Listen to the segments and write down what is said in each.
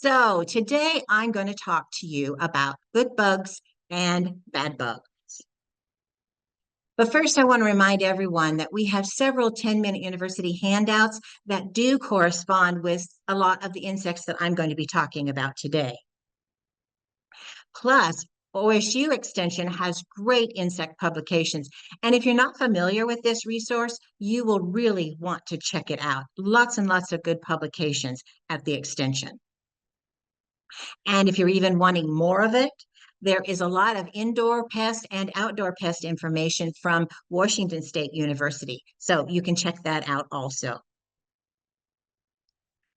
So today I'm going to talk to you about good bugs and bad bugs. But first, I want to remind everyone that we have several 10-minute university handouts that do correspond with a lot of the insects that I'm going to be talking about today. Plus, OSU Extension has great insect publications. And if you're not familiar with this resource, you will really want to check it out. Lots and lots of good publications at the Extension. And if you're even wanting more of it, there is a lot of indoor pest and outdoor pest information from Washington State University. So you can check that out also.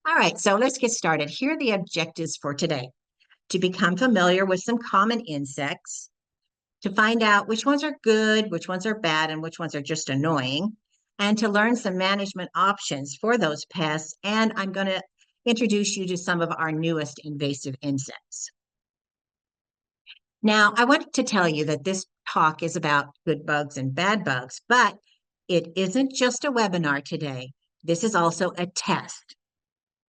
All right, so let's get started. Here are the objectives for today. To become familiar with some common insects, to find out which ones are good, which ones are bad, and which ones are just annoying, and to learn some management options for those pests. And I'm going to introduce you to some of our newest invasive insects. Now, I wanted to tell you that this talk is about good bugs and bad bugs, but it isn't just a webinar today. This is also a test.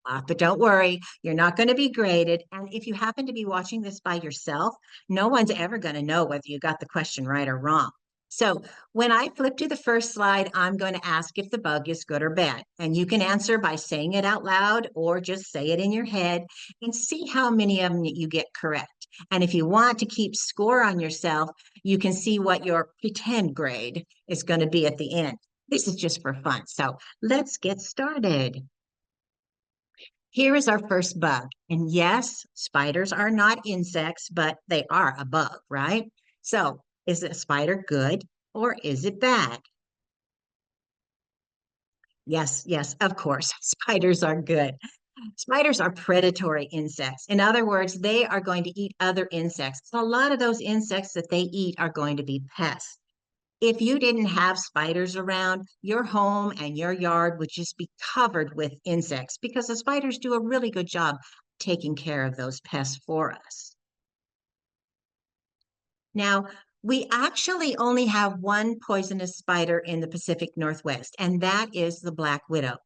But don't worry, you're not going to be graded. And if you happen to be watching this by yourself, no one's ever going to know whether you got the question right or wrong. So when I flip to the first slide, I'm going to ask if the bug is good or bad. And you can answer by saying it out loud or just say it in your head and see how many of them you get correct. And if you want to keep score on yourself, you can see what your pretend grade is going to be at the end. This is just for fun. So let's get started. Here is our first bug. And yes, spiders are not insects, but they are a bug, right? So is a spider good or is it bad? Yes, yes, of course, spiders are good. Spiders are predatory insects. In other words, they are going to eat other insects. So a lot of those insects that they eat are going to be pests. If you didn't have spiders around, your home and your yard would just be covered with insects because the spiders do a really good job taking care of those pests for us. Now, we actually only have one poisonous spider in the Pacific Northwest, and that is the black widow.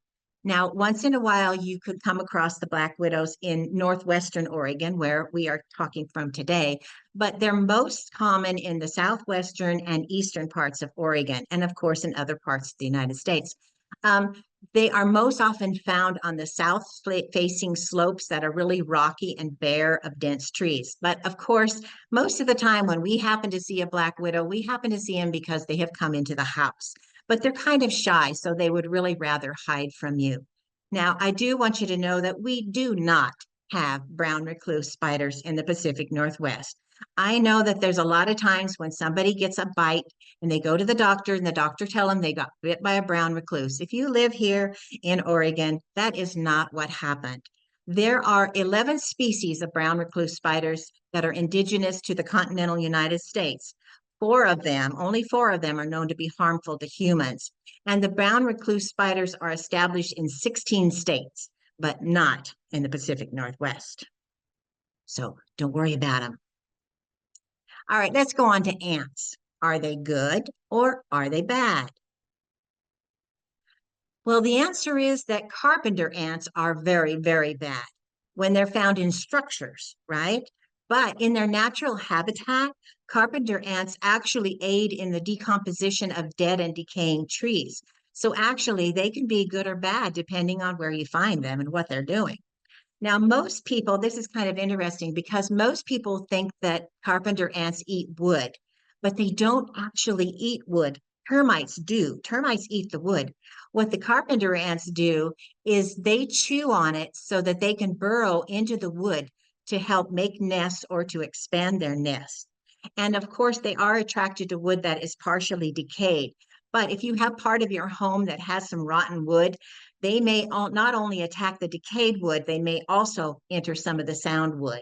Now, once in a while, you could come across the black widows in northwestern Oregon, where we are talking from today, but they're most common in the southwestern and eastern parts of Oregon, and of course, in other parts of the United States. Um, they are most often found on the south-facing slopes that are really rocky and bare of dense trees. But of course, most of the time when we happen to see a black widow, we happen to see them because they have come into the house. But they're kind of shy, so they would really rather hide from you. Now, I do want you to know that we do not have brown recluse spiders in the Pacific Northwest. I know that there's a lot of times when somebody gets a bite and they go to the doctor and the doctor tell them they got bit by a brown recluse. If you live here in Oregon, that is not what happened. There are 11 species of brown recluse spiders that are indigenous to the continental United States. Only four of them are known to be harmful to humans. And the brown recluse spiders are established in 16 states, but not in the Pacific Northwest. So don't worry about them. All right, let's go on to ants. Are they good or are they bad? Well, the answer is that carpenter ants are very, very bad when they're found in structures, right? But in their natural habitat, carpenter ants actually aid in the decomposition of dead and decaying trees. So actually, they can be good or bad depending on where you find them and what they're doing. Now, most people, this is kind of interesting because most people think that carpenter ants eat wood, but they don't actually eat wood. Termites do. Termites eat the wood. What the carpenter ants do is they chew on it so that they can burrow into the wood to help make nests or to expand their nest. And of course, they are attracted to wood that is partially decayed. But if you have part of your home that has some rotten wood, they may not only attack the decayed wood, they may also enter some of the sound wood.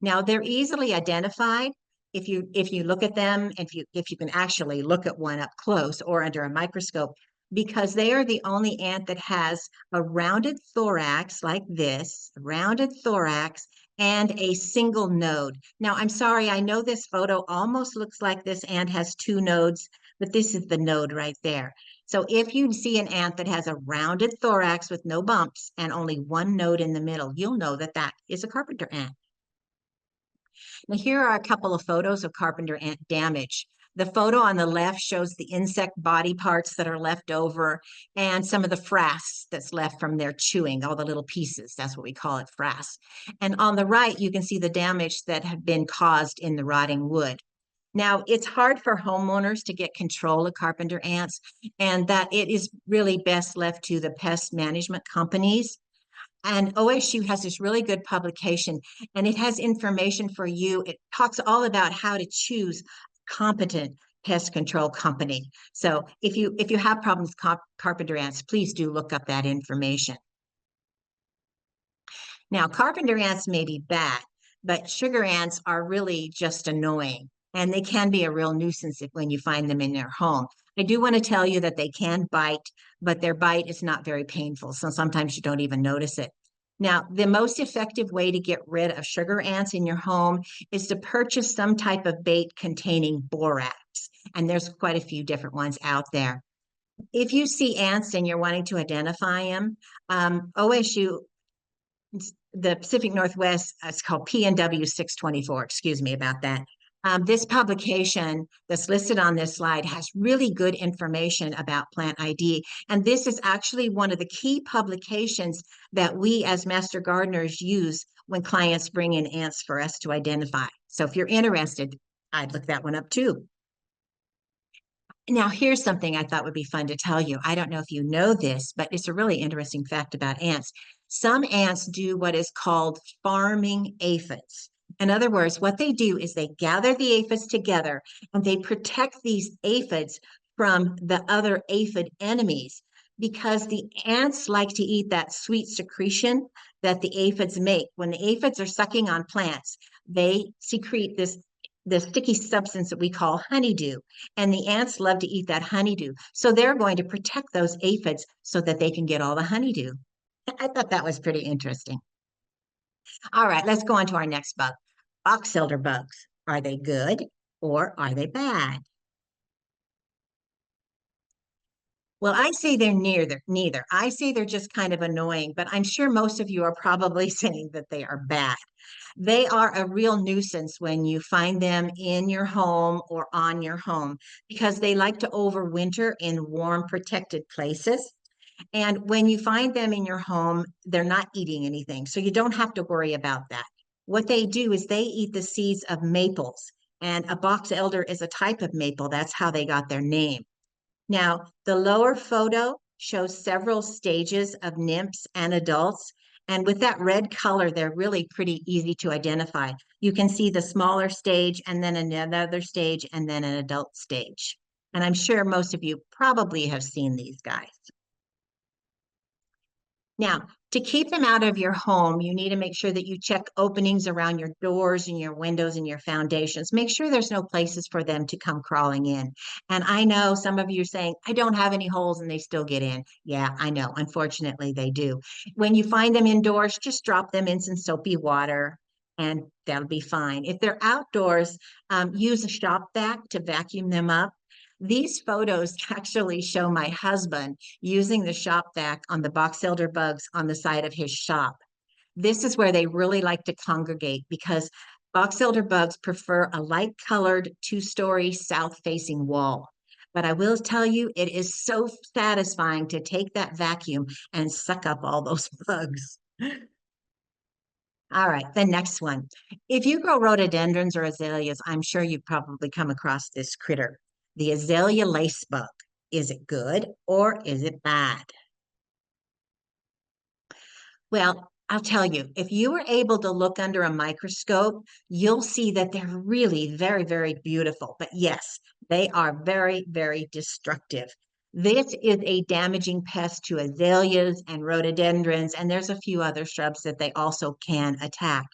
Now, they're easily identified if you look at them, if you can actually look at one up close or under a microscope, because they are the only ant that has a rounded thorax like this, rounded thorax, and a single node. Now, I'm sorry, I know this photo almost looks like this ant has two nodes, but this is the node right there. So if you see an ant that has a rounded thorax with no bumps and only one node in the middle, you'll know that that is a carpenter ant. Now, here are a couple of photos of carpenter ant damage. The photo on the left shows the insect body parts that are left over and some of the frass that's left from their chewing, all the little pieces. That's what we call it, frass. And on the right, you can see the damage that had been caused in the rotting wood. Now, it's hard for homeowners to get control of carpenter ants, and that it is really best left to the pest management companies. And OSU has this really good publication, and it has information for you. It talks all about how to choose a competent pest control company. So if you have problems with carpenter ants, please do look up that information. Now, carpenter ants may be bad, but sugar ants are really just annoying, and they can be a real nuisance when you find them in your home. I do want to tell you that they can bite, but their bite is not very painful, so sometimes you don't even notice it. Now, the most effective way to get rid of sugar ants in your home is to purchase some type of bait containing borax, and there's quite a few different ones out there. If you see ants and you're wanting to identify them, OSU, the Pacific Northwest, it's called PNW 624, excuse me about that. This publication that's listed on this slide has really good information about plant ID. And this is actually one of the key publications that we as master gardeners use when clients bring in ants for us to identify. So if you're interested, I'd look that one up too. Now, here's something I thought would be fun to tell you. I don't know if you know this, but it's a really interesting fact about ants. Some ants do what is called farming aphids. In other words, what they do is they gather the aphids together and they protect these aphids from the other aphid enemies because the ants like to eat that sweet secretion that the aphids make. When the aphids are sucking on plants, they secrete this sticky substance that we call honeydew. And the ants love to eat that honeydew. So they're going to protect those aphids so that they can get all the honeydew. I thought that was pretty interesting. All right, let's go on to our next bug. Box elder bugs. Are they good or are they bad? Well, I say they're neither. I say they're just kind of annoying, but I'm sure most of you are probably saying that they are bad. They are a real nuisance when you find them in your home or on your home because they like to overwinter in warm, protected places. And when you find them in your home, they're not eating anything. So you don't have to worry about that. What they do is they eat the seeds of maples, and a box elder is a type of maple. That's how they got their name. Now, the lower photo shows several stages of nymphs and adults. And with that red color, they're really pretty easy to identify. You can see the smaller stage and then another stage and then an adult stage. And I'm sure most of you probably have seen these guys. Now, to keep them out of your home, you need to make sure that you check openings around your doors and your windows and your foundations. Make sure there's no places for them to come crawling in. And I know some of you are saying, I don't have any holes and they still get in. Yeah, I know. Unfortunately, they do. When you find them indoors, just drop them in some soapy water and that'll be fine. If they're outdoors, use a shop vac to vacuum them up. These photos actually show my husband using the shop vac on the box elder bugs on the side of his shop. This is where they really like to congregate because box elder bugs prefer a light colored 2-story south facing wall. But I will tell you, it is so satisfying to take that vacuum and suck up all those bugs. All right, the next one. If you grow rhododendrons or azaleas, I'm sure you've probably come across this critter, the azalea lace bug. Is it good or is it bad? Well, I'll tell you, if you were able to look under a microscope, you'll see that they're really very, very beautiful. But yes, they are very, very destructive. This is a damaging pest to azaleas and rhododendrons, and there's a few other shrubs that they also can attack.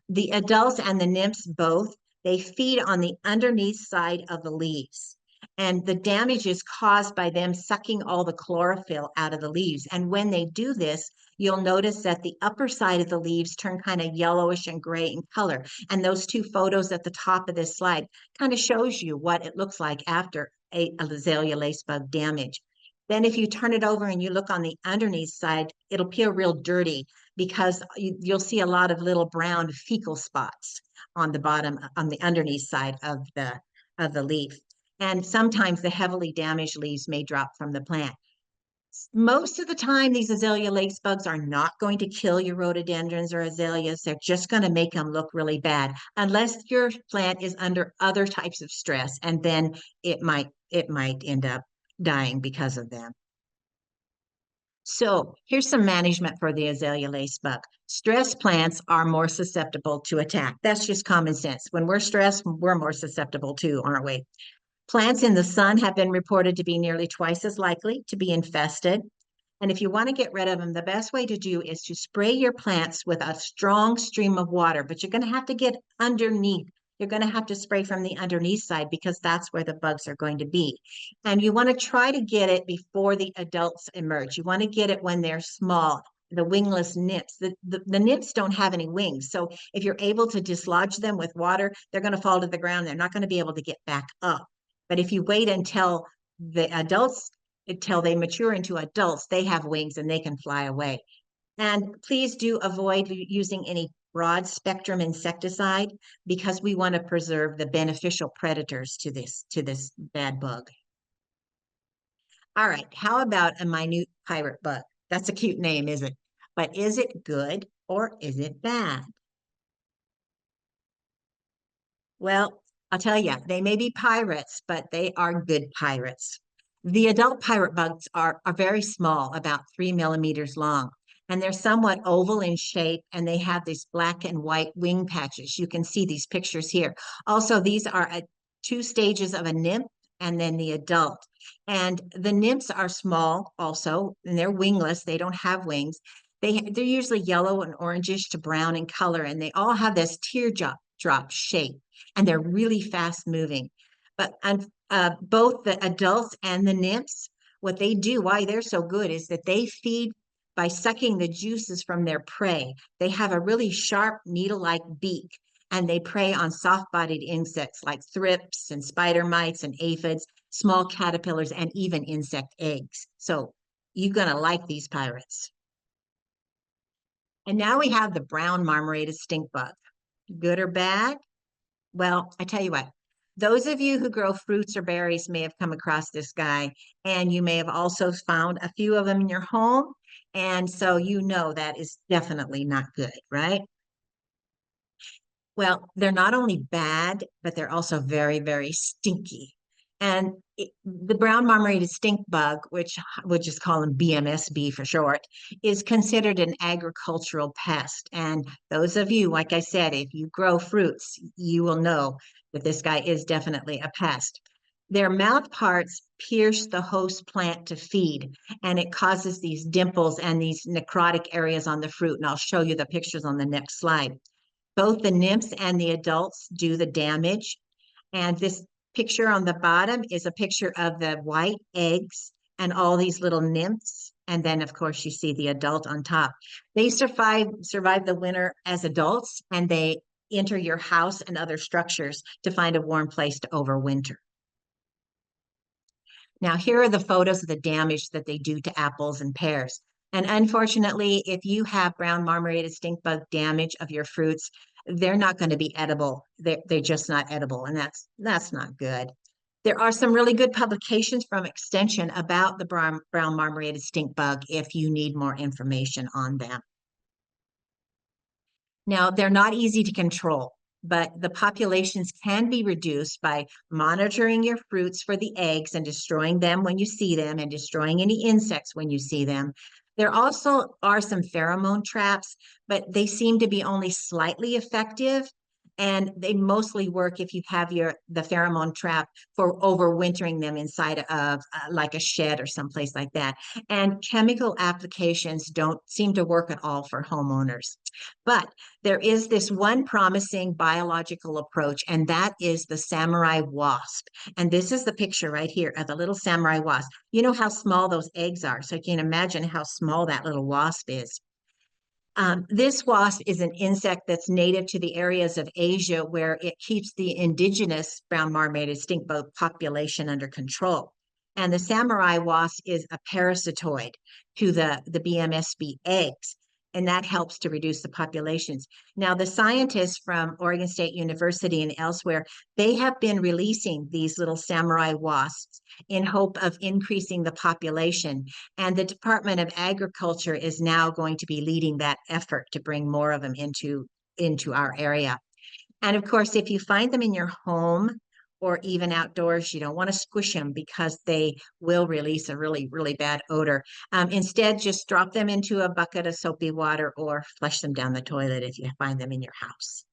The adults and the nymphs both, they feed on the underneath side of the leaves. And the damage is caused by them sucking all the chlorophyll out of the leaves. And when they do this, you'll notice that the upper side of the leaves turn kind of yellowish and gray in color. And those two photos at the top of this slide kind of shows you what it looks like after a azalea lacebug damage. Then if you turn it over and you look on the underneath side, it'll peel real dirty because you'll see a lot of little brown fecal spots on the bottom, on the underneath side of the leaf. And sometimes the heavily damaged leaves may drop from the plant. Most of the time, these azalea lace bugs are not going to kill your rhododendrons or azaleas. They're just going to make them look really bad, unless your plant is under other types of stress, and then it might end up dying because of them. So here's some management for the azalea lace bug. Stressed plants are more susceptible to attack. That's just common sense. When we're stressed, we're more susceptible too, aren't we? Plants in the sun have been reported to be nearly twice as likely to be infested. And if you want to get rid of them, the best way to do is to spray your plants with a strong stream of water, but you're going to have to get underneath. You're going to have to spray from the underneath side because that's where the bugs are going to be. And you want to try to get it before the adults emerge. You want to get it when they're small, the wingless nymphs. The nymphs don't have any wings. So if you're able to dislodge them with water, they're going to fall to the ground. They're not going to be able to get back up. But if you wait until they mature into adults, they have wings and they can fly away. And please do avoid using any broad spectrum insecticide because we want to preserve the beneficial predators to this bad bug. All right, how about a minute pirate bug? That's a cute name, isn't it? But is it good or is it bad? Well, I'll tell you, they may be pirates, but they are good pirates. The adult pirate bugs are very small, about 3 millimeters long, and they're somewhat oval in shape, and they have these black and white wing patches. You can see these pictures here. Also, these are two stages of a nymph and then the adult. And the nymphs are small also, and they're wingless. They don't have wings. They're usually yellow and orangish to brown in color, and they all have this teardrop shape, and they're really fast moving. But both the adults and the nymphs, what they do, why they're so good, is that they feed by sucking the juices from their prey. They have a really sharp needle-like beak, and they prey on soft-bodied insects like thrips and spider mites and aphids, small caterpillars, and even insect eggs. So you're going to like these pirates. And now we have the brown marmorated stink bug. Good or bad? Well, I tell you what, those of you who grow fruits or berries may have come across this guy, and you may have also found a few of them in your home. And so you know that is definitely not good, right? Well, they're not only bad, but they're also very, very stinky. And the brown marmorated stink bug, which we'll just call him BMSB for short, is considered an agricultural pest. And those of you, like I said, if you grow fruits, you will know that this guy is definitely a pest. Their mouth parts pierce the host plant to feed, and it causes these dimples and these necrotic areas on the fruit. And I'll show you the pictures on the next slide. Both the nymphs and the adults do the damage. And this picture on the bottom is a picture of the white eggs and all these little nymphs. And then, of course, you see the adult on top. They survive the winter as adults, and they enter your house and other structures to find a warm place to overwinter. Now, here are the photos of the damage that they do to apples and pears. And unfortunately, if you have brown marmorated stink bug damage of your fruits, they're not going to be edible. They're just not edible, and that's not good. There are some really good publications from Extension about the brown marmorated stink bug if you need more information on them. Now, they're not easy to control, but the populations can be reduced by monitoring your fruits for the eggs and destroying them when you see them and destroying any insects when you see them. There also are some pheromone traps, but they seem to be only slightly effective. And they mostly work if you have the pheromone trap for overwintering them inside of like a shed or someplace like that. And chemical applications don't seem to work at all for homeowners. But there is this one promising biological approach, and that is the samurai wasp. And this is the picture right here of the little samurai wasp. You know how small those eggs are, so you can imagine how small that little wasp is. This wasp is an insect that's native to the areas of Asia where it keeps the indigenous brown marmorated stink bug population under control. And the samurai wasp is a parasitoid to the BMSB eggs, and that helps to reduce the populations. Now, the scientists from Oregon State University and elsewhere, they have been releasing these little samurai wasps in hope of increasing the population. And the Department of Agriculture is now going to be leading that effort to bring more of them into our area. And of course, if you find them in your home or even outdoors, you don't want to squish them because they will release a really, really bad odor. Instead, just drop them into a bucket of soapy water or flush them down the toilet if you find them in your house.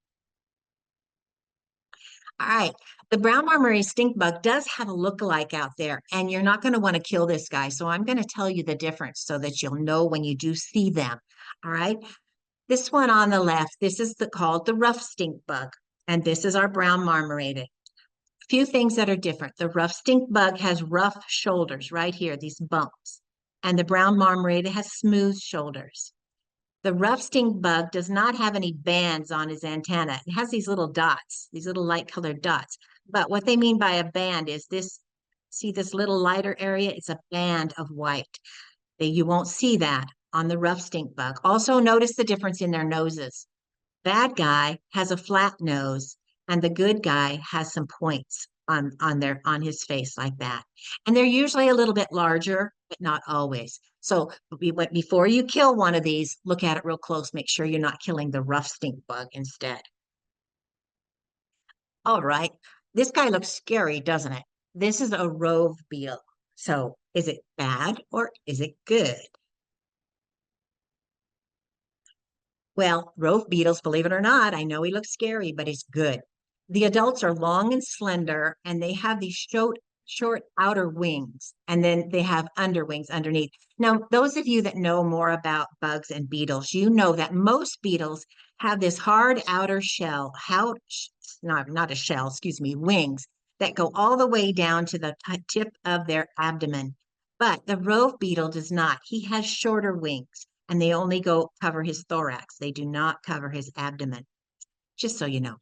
All right. The brown marmorated stink bug does have a look-alike out there, and you're not going to want to kill this guy. So I'm going to tell you the difference so that you'll know when you do see them. All right. This one on the left, this is called the rough stink bug, and this is our brown marmorated. Few things that are different. The rough stink bug has rough shoulders right here, these bumps, and the brown marmorated has smooth shoulders. The rough stink bug does not have any bands on his antenna. It has these little dots, these little light colored dots. But what they mean by a band is this, see this little lighter area? It's a band of white. You won't see that on the rough stink bug. Also, notice the difference in their noses. Bad guy has a flat nose, and the good guy has some points on his face like that. And they're usually a little bit larger, but not always. So before you kill one of these, look at it real close. Make sure you're not killing the rough stink bug instead. All right. This guy looks scary, doesn't it? This is a rove beetle. So is it bad or is it good? Well, rove beetles, believe it or not, I know he looks scary, but he's good. The adults are long and slender, and they have these short outer wings, and then they have underwings underneath. Now, those of you that know more about bugs and beetles, you know that most beetles have this hard outer shell, not a shell, excuse me, wings that go all the way down to the tip of their abdomen. But the rove beetle does not. He has shorter wings and they only go cover his thorax. They do not cover his abdomen, just so you know.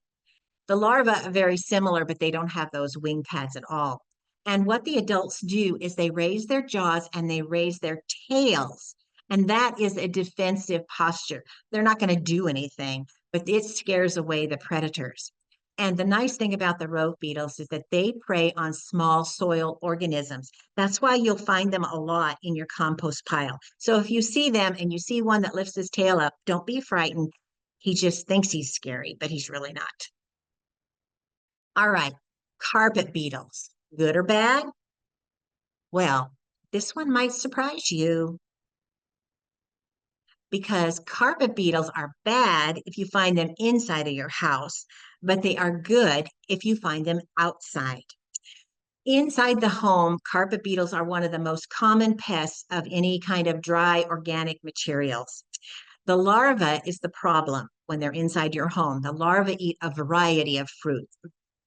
The larvae are very similar, but they don't have those wing pads at all. And what the adults do is they raise their jaws and they raise their tails. And that is a defensive posture. They're not going to do anything, but it scares away the predators. And the nice thing about the rove beetles is that they prey on small soil organisms. That's why you'll find them a lot in your compost pile. So if you see them and you see one that lifts his tail up, don't be frightened. He just thinks he's scary, but he's really not. All right, carpet beetles, good or bad? Well, this one might surprise you because carpet beetles are bad if you find them inside of your house, but they are good if you find them outside. Inside the home, carpet beetles are one of the most common pests of any kind of dry organic materials. The larva is the problem when they're inside your home. The larvae eat a variety of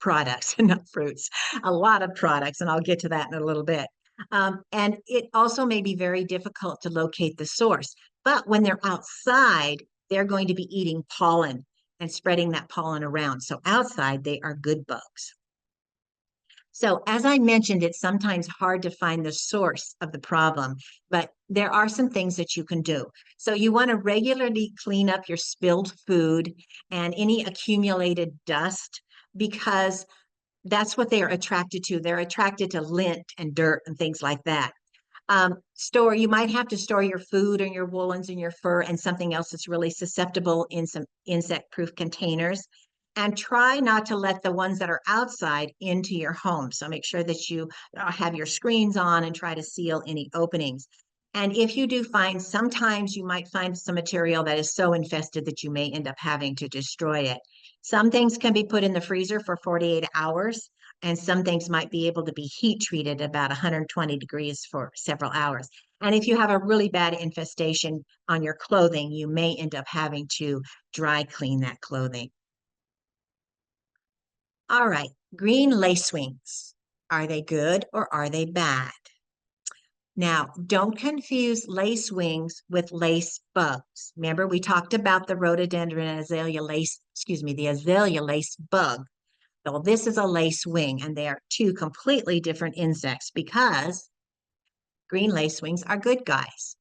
products, not fruits, a lot of products, and I'll get to that in a little bit. And it also may be very difficult to locate the source. But when they're outside, they're going to be eating pollen and spreading that pollen around. So outside, they are good bugs. So, as I mentioned, it's sometimes hard to find the source of the problem, but there are some things that you can do. So, you want to regularly clean up your spilled food and any accumulated dust because that's what they are attracted to. They're attracted to lint and dirt and things like that. You might have to store your food and your woolens and your fur and something else that's really susceptible in some insect-proof containers. And try not to let the ones that are outside into your home. So make sure that you have your screens on and try to seal any openings. And if you do find, sometimes you might find some material that is so infested that you may end up having to destroy it. Some things can be put in the freezer for 48 hours, and some things might be able to be heat treated about 120 degrees for several hours. And if you have a really bad infestation on your clothing, you may end up having to dry clean that clothing. All right, green lacewings. Are they good or are they bad? Now, don't confuse lacewings with lace bugs. Remember, we talked about the rhododendron and azalea lace, excuse me, the azalea lace bug. Well, this is a lacewing, and they are two completely different insects because green lacewings are good guys.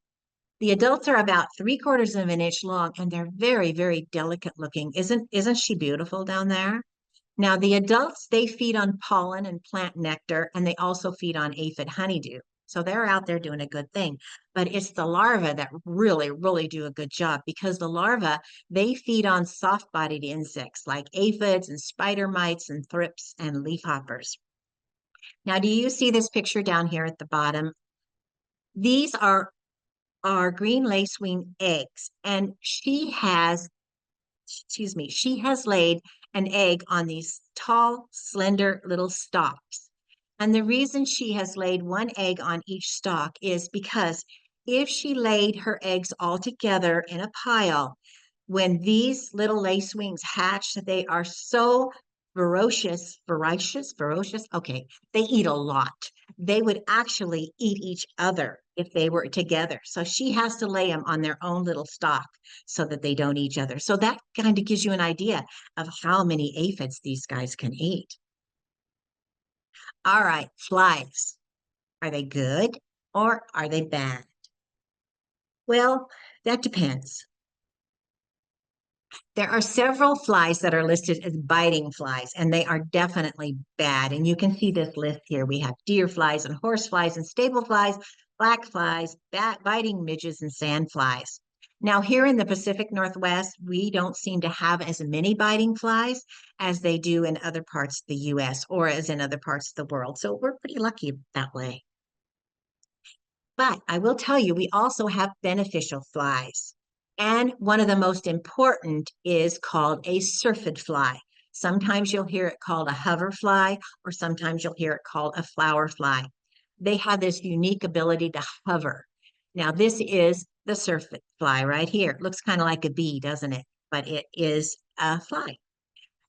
The adults are about 3/4 of an inch long and they're very, very delicate looking. Isn't she beautiful down there? Now, the adults, they feed on pollen and plant nectar, and they also feed on aphid honeydew. So they're out there doing a good thing. But it's the larvae that really, really do a good job because the larvae, they feed on soft-bodied insects like aphids and spider mites and thrips and leafhoppers. Now, do you see this picture down here at the bottom? These are green lacewing eggs, and she has laid an egg on these tall, slender little stalks. And the reason she has laid one egg on each stalk is because if she laid her eggs all together in a pile, when these little lacewings hatch, they are so ferocious. Okay, they eat a lot. They would actually eat each other if they were together. So she has to lay them on their own little stalk so that they don't eat each other. So that kind of gives you an idea of how many aphids these guys can eat. All right, flies. Are they good or are they bad? Well, that depends. There are several flies that are listed as biting flies, and they are definitely bad. And you can see this list here. We have deer flies and horse flies and stable flies, black flies, biting midges, and sand flies. Now, here in the Pacific Northwest, we don't seem to have as many biting flies as they do in other parts of the US or as in other parts of the world. So we're pretty lucky that way. But I will tell you, we also have beneficial flies. And one of the most important is called a syrphid fly. Sometimes you'll hear it called a hoverfly, or sometimes you'll hear it called a flower fly. They have this unique ability to hover. Now, this is the syrphid fly right here. It looks kind of like a bee, doesn't it? But it is a fly.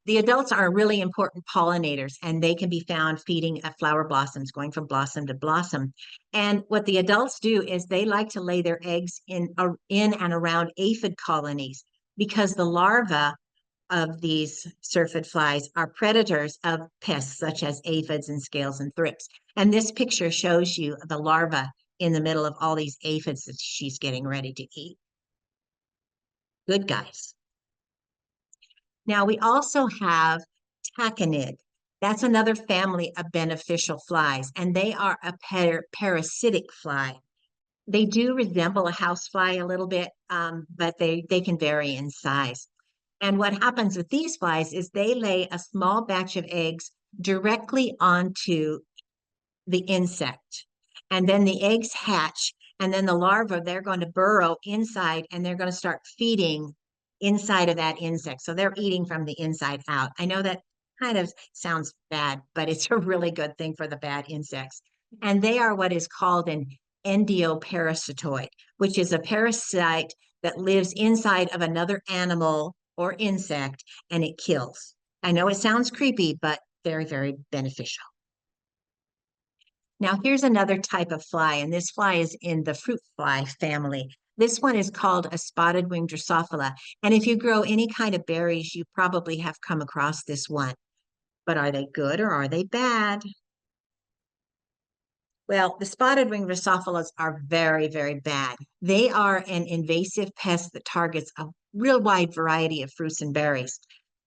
The adults are really important pollinators, and they can be found feeding flower blossoms, going from blossom to blossom. And what the adults do is they like to lay their eggs in and around aphid colonies because the larvae of these syrphid flies are predators of pests such as aphids and scales and thrips. And this picture shows you the larva in the middle of all these aphids that she's getting ready to eat. Good guys. Now, we also have taconid. That's another family of beneficial flies, and they are a parasitic fly. They do resemble a housefly a little bit, but they can vary in size. And what happens with these flies is they lay a small batch of eggs directly onto the insect. And then the eggs hatch, and then the larvae, they're going to burrow inside and they're going to start feeding inside of that insect. So they're eating from the inside out. I know that kind of sounds bad, but it's a really good thing for the bad insects. And they are what is called an endioparasitoid, which is a parasite that lives inside of another animal or insect and it kills. I know it sounds creepy, but very, very beneficial. Now, here's another type of fly, and this fly is in the fruit fly family. This one is called a spotted winged Drosophila. And if you grow any kind of berries, you probably have come across this one. But are they good or are they bad? Well, the spotted winged Drosophilas are very, very bad. They are an invasive pest that targets a real wide variety of fruits and berries.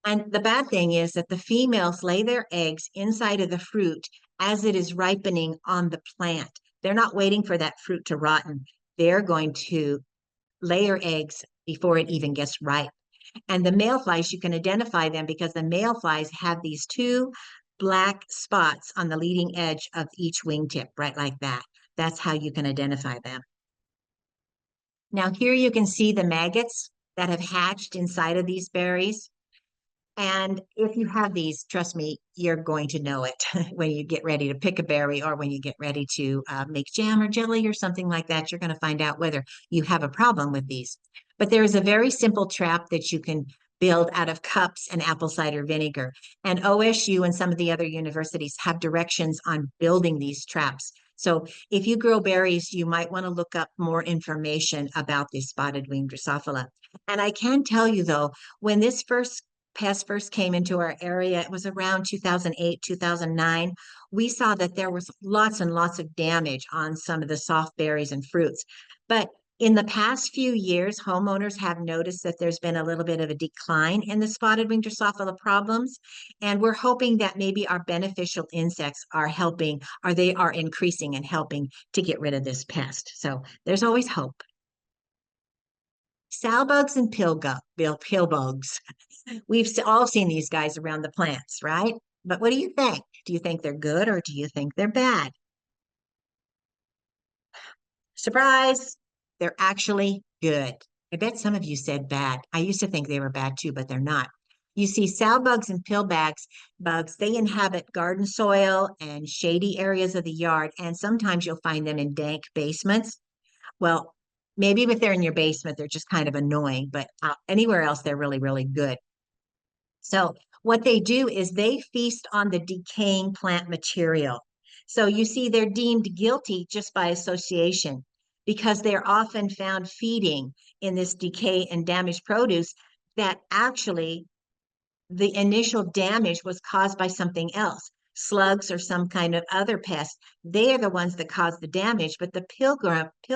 And the bad thing is that the females lay their eggs inside of the fruit as it is ripening on the plant. They're not waiting for that fruit to rotten. They're going to lay their eggs before it even gets ripe. And the male flies, you can identify them because the male flies have these two black spots on the leading edge of each wingtip, right like that. That's how you can identify them. Now here you can see the maggots that have hatched inside of these berries. And if you have these, trust me, you're going to know it when you get ready to pick a berry or when you get ready to make jam or jelly or something like that. You're going to find out whether you have a problem with these. But there is a very simple trap that you can build out of cups and apple cider vinegar. And OSU and some of the other universities have directions on building these traps. So if you grow berries, you might want to look up more information about the spotted winged Drosophila. And I can tell you though, when this first pests first came into our area, it was around 2008, 2009. We saw that there was lots and lots of damage on some of the soft berries and fruits. But in the past few years, homeowners have noticed that there's been a little bit of a decline in the spotted winged Drosophila problems. And we're hoping that maybe our beneficial insects are helping, or they are increasing and helping to get rid of this pest. So there's always hope. Sow bugs and pill bugs. All seen these guys around the plants, right? But what do you think? Do you think they're good or do you think they're bad? Surprise! They're actually good. I bet some of you said bad. I used to think they were bad too, but they're not. You see, sow bugs and bugs, they inhabit garden soil and shady areas of the yard, and sometimes you'll find them in dank basements. Well, maybe if they're in your basement, they're just kind of annoying, but anywhere else, they're really, really good. So what they do is they feast on the decaying plant material. So you see, they're deemed guilty just by association because they're often found feeding in this decay and damaged produce that actually the initial damage was caused by something else. Slugs or some kind of other pest. They are the ones that cause the damage, but the pill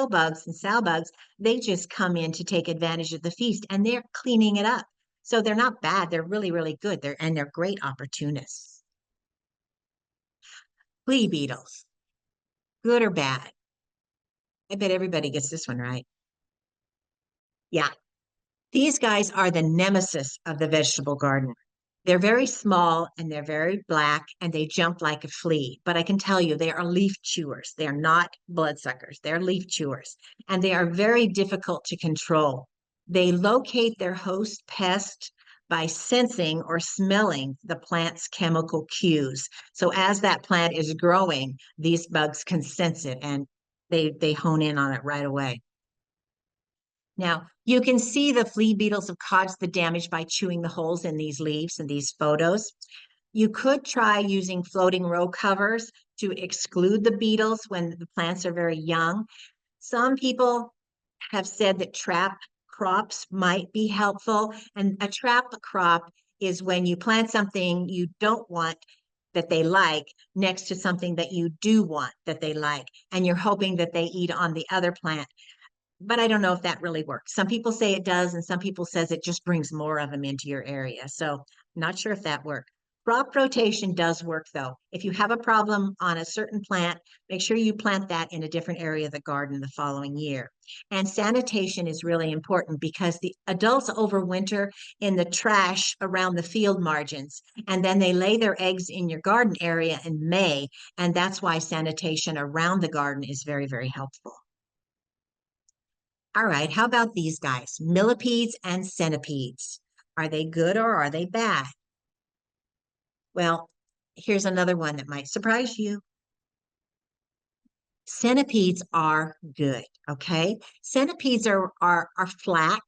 bugs and sow bugs, they just come in to take advantage of the feast and they're cleaning it up. So they're not bad. They're really, really good. They're great opportunists. Flea beetles, good or bad? I bet everybody gets this one right. Yeah, these guys are the nemesis of the vegetable garden. They're very small and they're very black and they jump like a flea. But I can tell you, they are leaf chewers. They are not bloodsuckers. They're leaf chewers and they are very difficult to control. They locate their host pest by sensing or smelling the plant's chemical cues. So as that plant is growing, these bugs can sense it and they hone in on it right away. Now, you can see the flea beetles have caused the damage by chewing the holes in these leaves and these photos. You could try using floating row covers to exclude the beetles when the plants are very young. Some people have said that trap crops might be helpful. And a trap crop is when you plant something you don't want that they like next to something that you do want that they like. And you're hoping that they eat on the other plant, but I don't know if that really works. Some people say it does, and some people says it just brings more of them into your area. So not sure if that works. Crop rotation does work though. If you have a problem on a certain plant, make sure you plant that in a different area of the garden the following year. And sanitation is really important because the adults overwinter in the trash around the field margins, and then they lay their eggs in your garden area in May. And that's why sanitation around the garden is very, very helpful. All right, how about these guys? Millipedes and centipedes. Are they good or are they bad? Well, here's another one that might surprise you. Centipedes are good, okay? Centipedes are flat,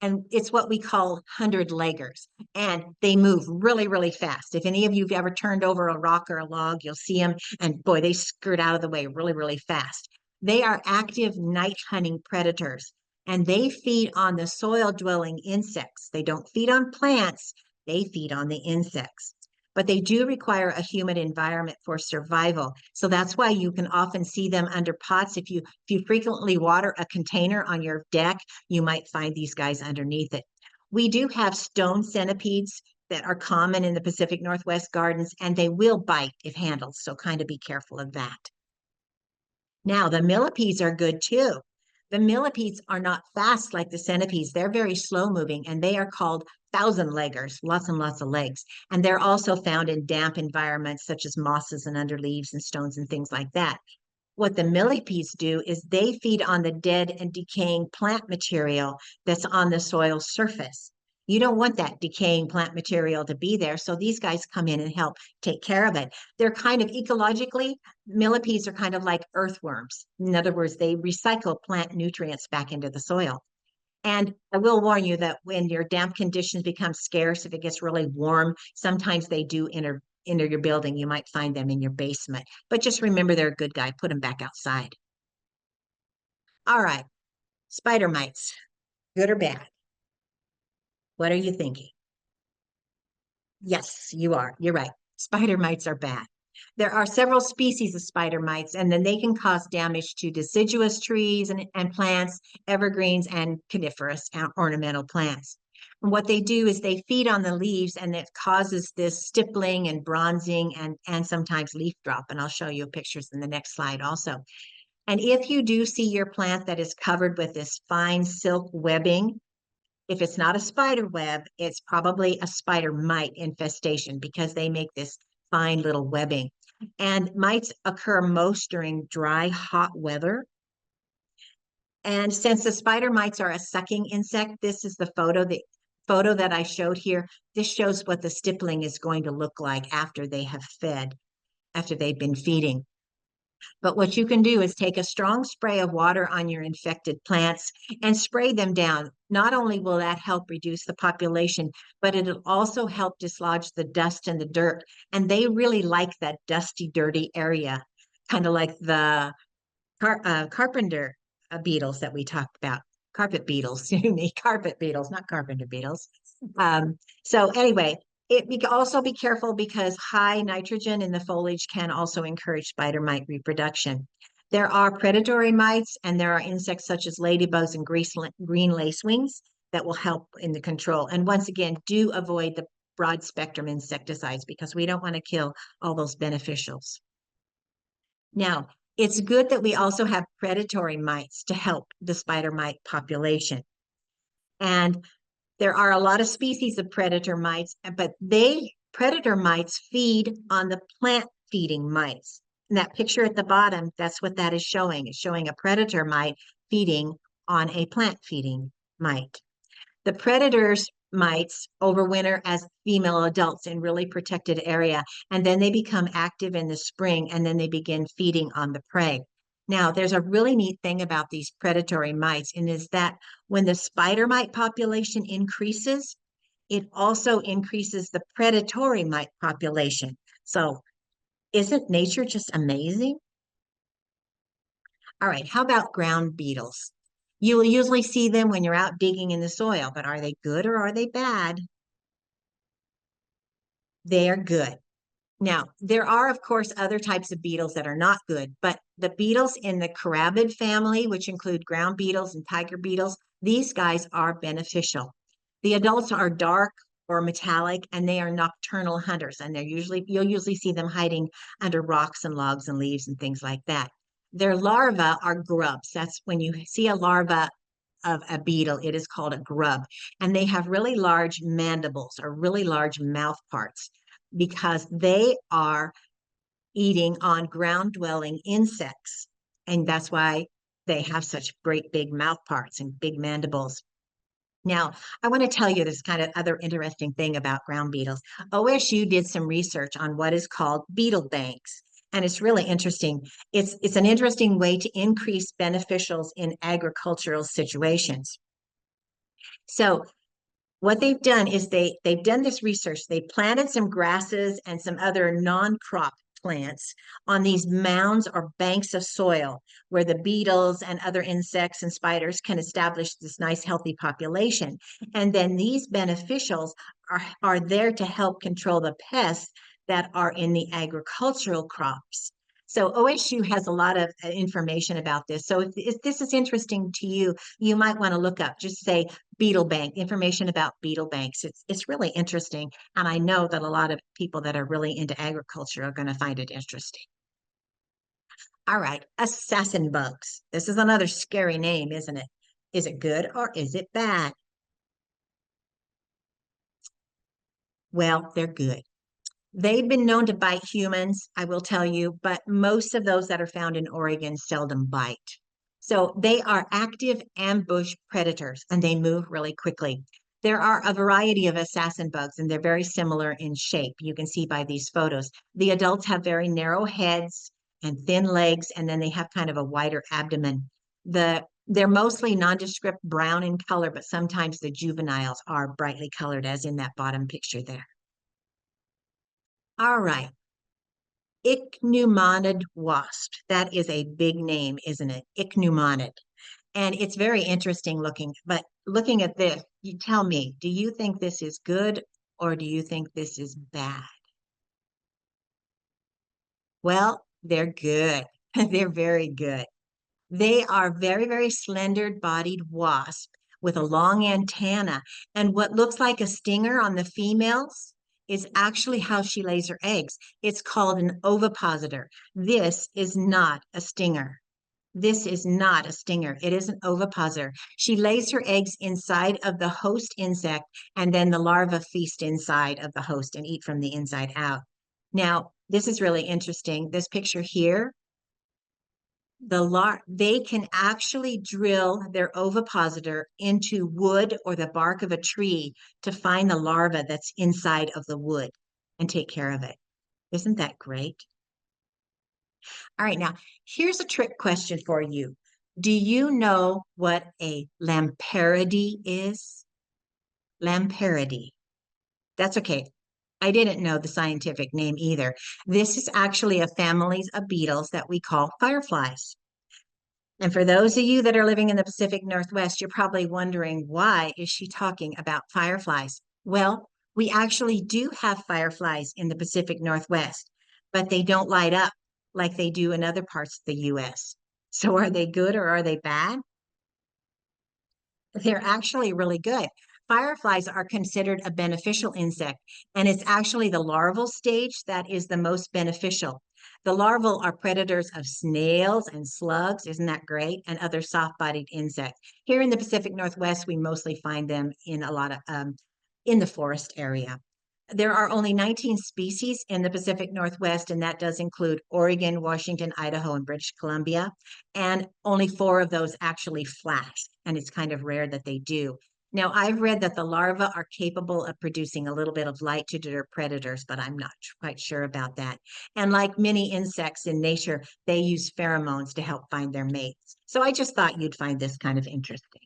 and it's what we call hundred leggers, and they move really, really fast. If any of you've ever turned over a rock or a log, you'll see them, and boy, they skirt out of the way really, really fast. They are active night hunting predators, and they feed on the soil-dwelling insects. They don't feed on plants, they feed on the insects, but they do require a humid environment for survival. So that's why you can often see them under pots. If you frequently water a container on your deck, you might find these guys underneath it. We do have stone centipedes that are common in the Pacific Northwest gardens, and they will bite if handled. So kind of be careful of that. Now, the millipedes are good too. The millipedes are not fast like the centipedes. They're very slow moving and they are called thousand leggers, lots and lots of legs. And they're also found in damp environments such as mosses and under leaves and stones and things like that. What the millipedes do is they feed on the dead and decaying plant material that's on the soil surface. You don't want that decaying plant material to be there. So these guys come in and help take care of it. They're kind of ecologically, millipedes are kind of like earthworms. In other words, they recycle plant nutrients back into the soil. And I will warn you that when your damp conditions become scarce, if it gets really warm, sometimes they do enter your building. You might find them in your basement. But just remember they're a good guy. Put them back outside. All right. Spider mites, good or bad? What are you thinking? Yes, you are. You're right. Spider mites are bad. There are several species of spider mites, and then they can cause damage to deciduous trees and plants, evergreens, and coniferous ornamental plants. And what they do is they feed on the leaves, and it causes this stippling and bronzing and sometimes leaf drop. And I'll show you pictures in the next slide also. And if you do see your plant that is covered with this fine silk webbing, if it's not a spider web, it's probably a spider mite infestation because they make this fine little webbing. And mites occur most during dry, hot weather. And since the spider mites are a sucking insect, this is the photo that I showed here. This shows what the stippling is going to look like after they have fed, after they've been feeding. But what you can do is take a strong spray of water on your infected plants and spray them down. Not only will that help reduce the population, but it'll also help dislodge the dust and the dirt. And they really like that dusty, dirty area, kind of like the carpenter beetles that we talked about. Carpet beetles, excuse me, carpet beetles, not carpenter beetles. So anyway, also be careful because high nitrogen in the foliage can also encourage spider mite reproduction. There are predatory mites, and there are insects such as ladybugs and green lacewings that will help in the control. And once again, do avoid the broad spectrum insecticides because we don't want to kill all those beneficials. Now, it's good that we also have predatory mites to help the spider mite population. And there are a lot of species of predator mites, but predator mites feed on the plant feeding mites. And that picture at the bottom, that's what that is showing. It's showing a predator mite feeding on a plant feeding mite. The predators mites overwinter as female adults in really protected area, and then they become active in the spring, and then they begin feeding on the prey. Now, there's a really neat thing about these predatory mites, and is that when the spider mite population increases, it also increases the predatory mite population. So, isn't nature just amazing? All right, how about ground beetles? You will usually see them when you're out digging in the soil, but are they good or are they bad? They are good. Now, there are, of course, other types of beetles that are not good, but the beetles in the carabid family, which include ground beetles and tiger beetles, these guys are beneficial. The adults are dark or metallic, and they are nocturnal hunters, and you'll usually see them hiding under rocks and logs and leaves and things like that. Their larvae are grubs. That's when you see a larva of a beetle, it is called a grub. And they have really large mandibles or really large mouth parts because they are eating on ground dwelling insects. And that's why they have such great big mouth parts and big mandibles. Now, I want to tell you this kind of other interesting thing about ground beetles. OSU did some research on what is called beetle banks. And it's really interesting. It's an interesting way to increase beneficials in agricultural situations. So what they've done is they've done this research. They planted some grasses and some other non-crop plants on these mounds or banks of soil where the beetles and other insects and spiders can establish this nice healthy population. And then these beneficials are there to help control the pests that are in the agricultural crops. So OSU has a lot of information about this. So if this is interesting to you, you might want to look up, just say beetle bank, information about beetle banks. It's really interesting. And I know that a lot of people that are really into agriculture are going to find it interesting. All right, assassin bugs. This is another scary name, isn't it? Is it good or is it bad? Well, they're good. They've been known to bite humans, I will tell you, but most of those that are found in Oregon seldom bite. So they are active ambush predators and they move really quickly. There are a variety of assassin bugs and they're very similar in shape. You can see by these photos. The adults have very narrow heads and thin legs, and then they have kind of a wider abdomen. They're mostly nondescript brown in color, but sometimes the juveniles are brightly colored, as in that bottom picture there. All right. Ichneumoniid wasp. That is a big name, isn't it? Ichneumoniid. And it's very interesting looking. But looking at this, you tell me, do you think this is good or do you think this is bad? Well, they're good. They're very good. They are very, very slender-bodied wasp with a long antenna. And what looks like a stinger on the females is actually how she lays her eggs. It's called an ovipositor. This is not a stinger. This is not a stinger. It is an ovipositor. She lays her eggs inside of the host insect, and then the larvae feast inside of the host and eat from the inside out. Now, this is really interesting. This picture here, they can actually drill their ovipositor into wood or the bark of a tree to find the larva that's inside of the wood and take care of it. Isn't that great? All right, now here's a trick question for you. Do you know what a lamparidae is? Lamparidae. That's okay. I didn't know the scientific name either. This is actually a family of beetles that we call fireflies. And for those of you that are living in the Pacific Northwest, you're probably wondering, why is she talking about fireflies? Well, we actually do have fireflies in the Pacific Northwest, but they don't light up like they do in other parts of the US. So are they good or are they bad? They're actually really good. Fireflies are considered a beneficial insect, and it's actually the larval stage that is the most beneficial. The larval are predators of snails and slugs, isn't that great? And other soft-bodied insects. Here in the Pacific Northwest, we mostly find them in a lot of in the forest area. There are only 19 species in the Pacific Northwest, and that does include Oregon, Washington, Idaho, and British Columbia. And only four of those actually flash, and it's kind of rare that they do. Now, I've read that the larvae are capable of producing a little bit of light to deter predators, but I'm not quite sure about that. And like many insects in nature, they use pheromones to help find their mates. So I just thought you'd find this kind of interesting.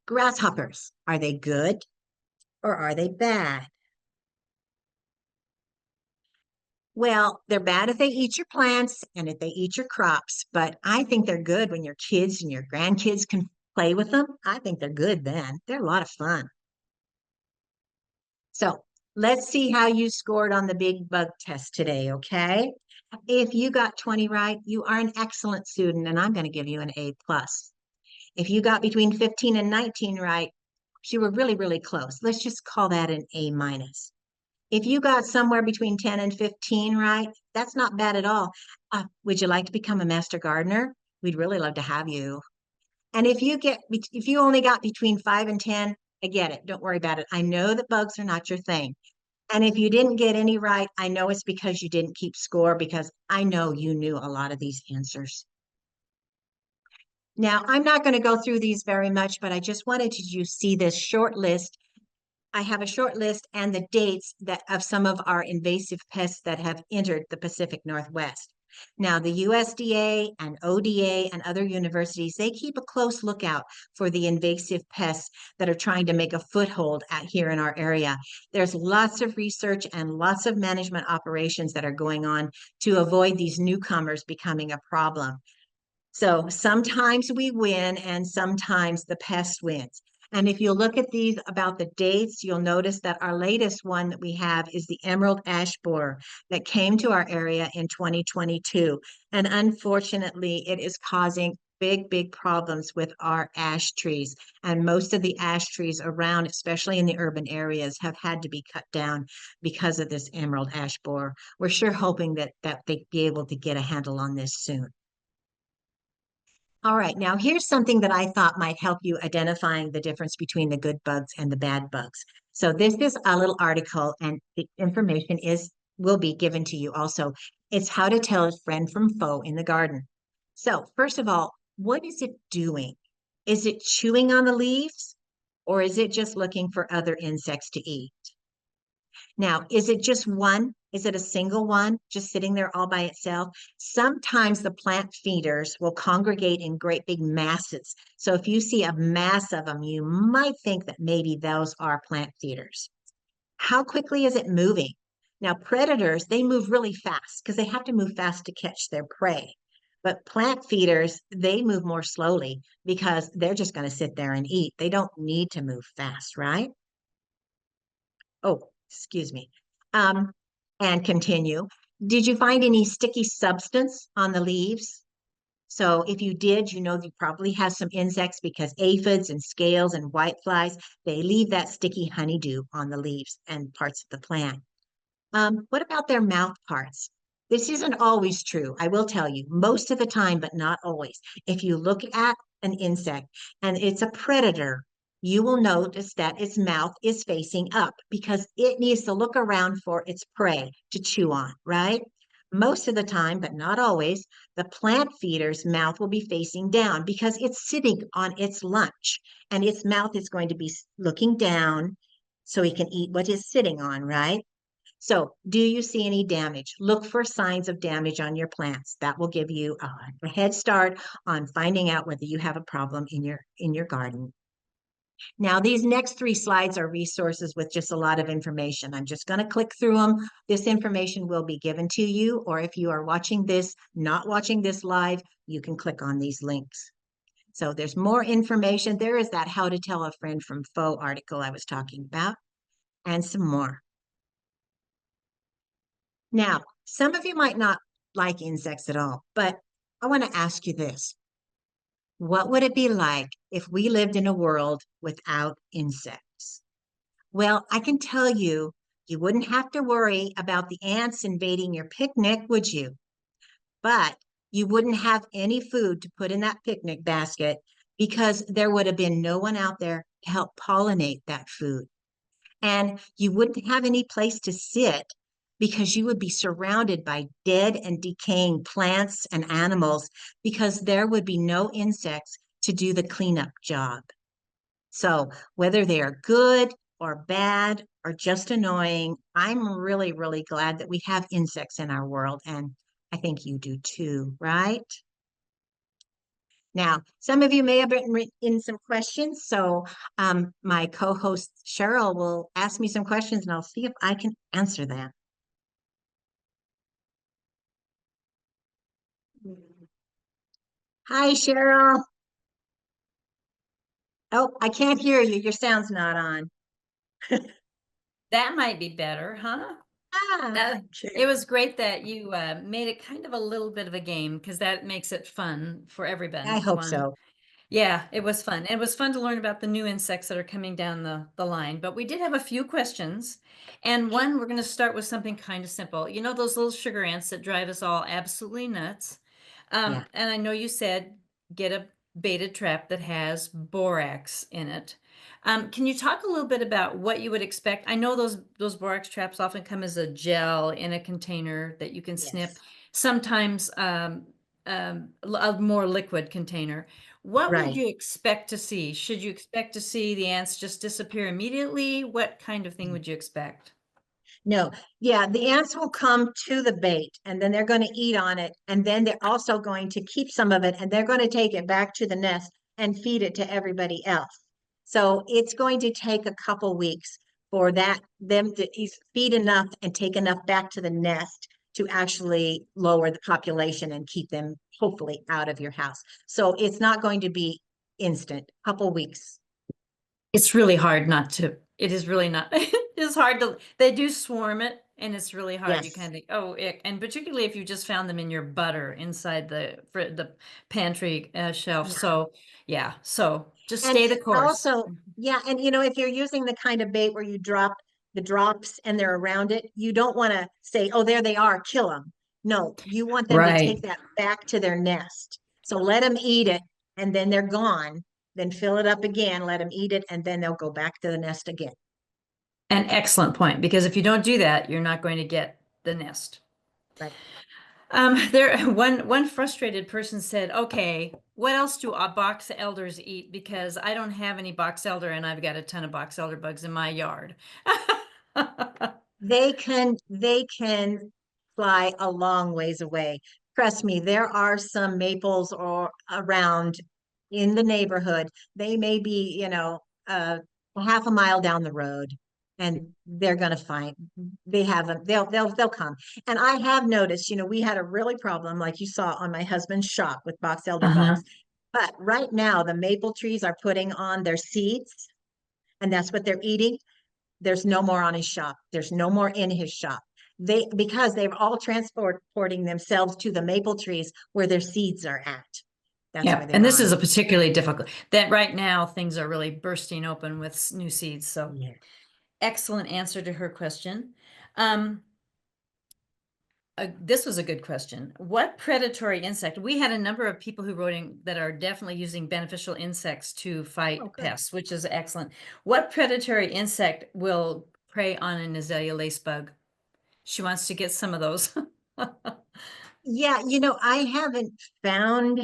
Grasshoppers, are they good or are they bad? Well, they're bad if they eat your plants and if they eat your crops, but I think they're good when your kids and your grandkids can play with them. I think they're good then. They're a lot of fun. So let's see how you scored on the big bug test today, okay? If you got 20 right, you are an excellent student, and I'm going to give you an A plus. If you got between 15 and 19 right, you were really, really close. Let's just call that an A minus. If you got somewhere between 10 and 15 right, that's not bad at all. Would you like to become a master gardener? We'd really love to have you. And if you only got between 5 and 10, I get it. Don't worry about it. I know that bugs are not your thing. And if you didn't get any right, I know it's because you didn't keep score because I know you knew a lot of these answers. Now, I'm not going to go through these very much, but I just wanted you to see this short list. I have a short list and the dates that of some of our invasive pests that have entered the Pacific Northwest. Now, the USDA and ODA and other universities, they keep a close lookout for the invasive pests that are trying to make a foothold here in our area. There's lots of research and lots of management operations that are going on to avoid these newcomers becoming a problem. So sometimes we win and sometimes the pest wins. And if you look at these about the dates, you'll notice that our latest one that we have is the emerald ash borer that came to our area in 2022. And unfortunately, it is causing big, big problems with our ash trees. And most of the ash trees around, especially in the urban areas, have had to be cut down because of this emerald ash borer. We're sure hoping that they'd be able to get a handle on this soon. All right, now here's something that I thought might help you identifying the difference between the good bugs and the bad bugs. So this is a little article and the information will be given to you also. It's how to tell a friend from foe in the garden. So first of all, what is it doing? Is it chewing on the leaves or is it just looking for other insects to eat? Now, is it just one? Is it a single one just sitting there all by itself? Sometimes the plant feeders will congregate in great big masses. So if you see a mass of them, you might think that maybe those are plant feeders. How quickly is it moving? Now, predators, they move really fast because they have to move fast to catch their prey. But plant feeders, they move more slowly because they're just going to sit there and eat. They don't need to move fast, right? Oh, excuse me. Um, and continue. Did you find any sticky substance on the leaves? So if you did, you know you probably have some insects because aphids and scales and whiteflies, they leave that sticky honeydew on the leaves and parts of the plant. What about their mouth parts? This isn't always true. I will tell you, most of the time, but not always. If you look at an insect and it's a predator, you will notice that its mouth is facing up because it needs to look around for its prey to chew on, right? Most of the time, but not always, the plant feeder's mouth will be facing down because it's sitting on its lunch and its mouth is going to be looking down so he can eat what he's sitting on, right? So, do you see any damage? Look for signs of damage on your plants. That will give you a head start on finding out whether you have a problem in your garden. Now, these next three slides are resources with just a lot of information. I'm just going to click through them. This information will be given to you, or if you are watching this, not watching this live, you can click on these links. So there's more information. There is that How to Tell a Friend from Foe article I was talking about, and some more. Now, some of you might not like insects at all, but I want to ask you this. What would it be like if we lived in a world without insects? Well, I can tell you, you wouldn't have to worry about the ants invading your picnic, would you? But you wouldn't have any food to put in that picnic basket because there would have been no one out there to help pollinate that food. And you wouldn't have any place to sit because you would be surrounded by dead and decaying plants and animals because there would be no insects to do the cleanup job. So, whether they are good or bad or just annoying, I'm really, really glad that we have insects in our world. And I think you do too, right? Now, some of you may have written in some questions, so my co-host Cheryl will ask me some questions and I'll see if I can answer them. Hi, Cheryl. Oh, I can't hear you. Your sound's not on. That might be better, huh? Ah, It okay. was great that you made it kind of a little bit of a game because that makes it fun for I hope everyone. so. Yeah, it was fun. It was fun to learn about the new insects that are coming down the line. But we did have a few questions. And Okay. one, we're going to start with something kind of simple. You know, those little sugar ants that drive us all absolutely nuts. Yeah. And I know you said get a baited trap that has borax in it. Can you talk a little bit about what you would expect? I know those borax traps often come as a gel in a container that you can snip. Yes. Sometimes a more liquid container. What would Right. you expect to see? Should you expect to see the ants just disappear immediately? What kind of thing would you expect? No, yeah, the ants will come to the bait and then they're going to eat on it. And then they're also going to keep some of it and they're going to take it back to the nest and feed it to everybody else. So it's going to take a couple weeks for them to feed enough and take enough back to the nest to actually lower the population and keep them hopefully out of your house. So it's not going to be instant, couple weeks. It's really hard not to. It is really not. It's hard to. They do swarm it, and it's really hard. You Yes. kind of think, oh, ick. And particularly if you just found them in your butter inside the pantry shelf. Yeah. So yeah. So just And stay the course. also, yeah, and if you're using the kind of bait where you drop the drops and they're around it, you don't want to say, oh, there they are, kill them. No, you want them to Right. take that back to their nest. So let them eat it and then they're gone. Then fill it up again, let them eat it, and then they'll go back to the nest again. An excellent point, because if you don't do that, you're not going to get the nest. Right. There, one frustrated person said, "Okay, what else do box elders eat? Because I don't have any box elder, and I've got a ton of box elder bugs in my yard." They can fly a long ways away. Trust me, there are some maples or around in the neighborhood. They may be, a half a mile down the road, and they're gonna find they haven't, they'll come. And I have noticed, we had a really problem, like you saw on my husband's shop with box elder Uh-huh. bugs. But right now, the maple trees are putting on their seeds, and that's what they're eating. There's no more on his shop. There's no more in his shop. Because they're all transporting themselves to the maple trees where their seeds are at. That's why Yeah, they're and this is gone. a particularly difficult, that right now things are really bursting open with new seeds. So Yeah. excellent answer to her question. Um, this was a good question. What predatory insect? We had a number of people who wrote in that are definitely using beneficial insects to Oh, fight good. pests, which is excellent. What predatory insect will prey on an azalea lace bug? She wants to get some of those. Yeah, I haven't found,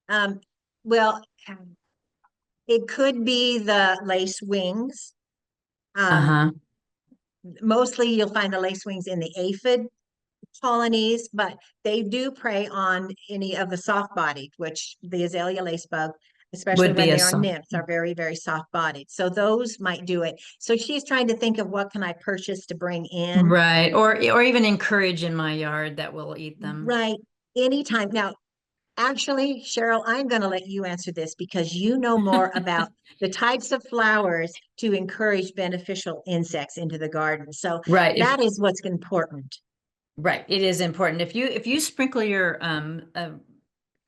um, well, it could be the lace wings. Um, Uh-huh. Mostly you'll find the lace wings in the aphid colonies, but they do prey on any of the soft-bodied, which the azalea lace bug, especially Would be when a they are song. nymphs, are very, very soft-bodied. So those might do it. So she's trying to think of what can I purchase to bring in. Right. Or even encourage in my yard that will eat them. Right. Anytime. Now, actually, Cheryl, I'm going to let you answer this because you know more about the types of flowers to encourage beneficial insects into the garden. So Right. If that is what's important. Right. It is important. If you sprinkle your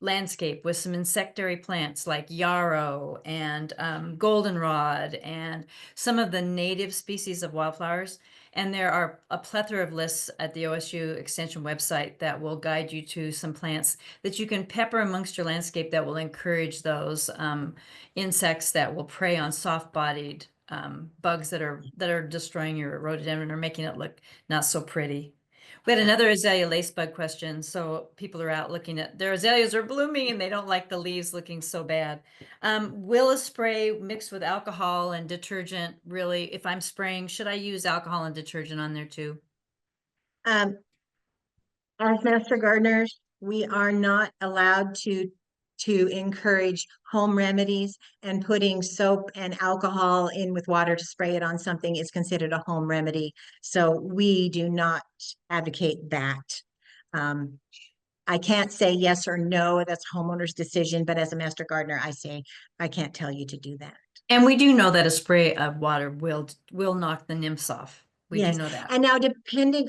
landscape with some insectary plants like yarrow and goldenrod and some of the native species of wildflowers, and there are a plethora of lists at the OSU Extension website that will guide you to some plants that you can pepper amongst your landscape that will encourage those insects that will prey on soft-bodied bugs that are destroying your rhododendron or making it look not so pretty. We had Yeah. another azalea lace bug question. So people are out looking at their azaleas are blooming and they don't like the leaves looking so bad. Will a spray mixed with alcohol and detergent really, if I'm spraying, should I use alcohol and detergent on there too? Um, as master gardeners, we are not allowed to encourage home remedies, and putting soap and alcohol in with water to spray it on something is considered a home remedy. So we do not advocate that. Um, I can't say yes or no, that's homeowner's decision, but as a master gardener, I say I can't tell you to do that. And we do know that a spray of water will knock the nymphs off. We do Yes. know that. And now depending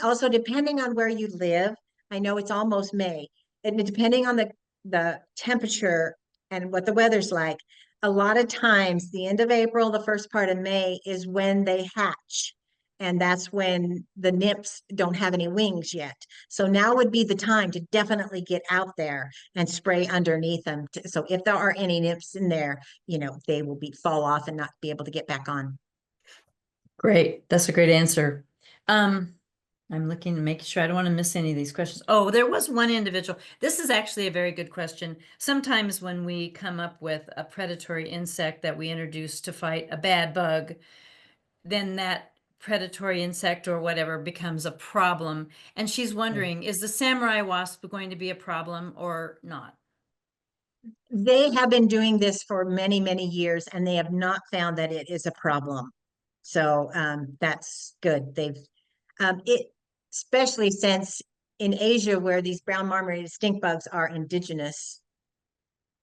on where you live, I know it's almost May. And depending on the temperature and what the weather's like, a lot of times the end of April, the first part of May is when they hatch. And that's when the nymphs don't have any wings yet. So now would be the time to definitely get out there and spray underneath them. So if there are any nymphs in there, they will fall off and not be able to get back on. Great. That's a great answer. Um, I'm looking to make sure I don't want to miss any of these questions. Oh, there was one individual. This is actually a very good question. Sometimes when we come up with a predatory insect that we introduce to fight a bad bug, then that predatory insect or whatever becomes a problem. And she's wondering, is the samurai wasp going to be a problem or not? They have been doing this for many, many years, and they have not found that it is a problem. So that's good. Especially since in Asia, where these brown marmorated stink bugs are indigenous,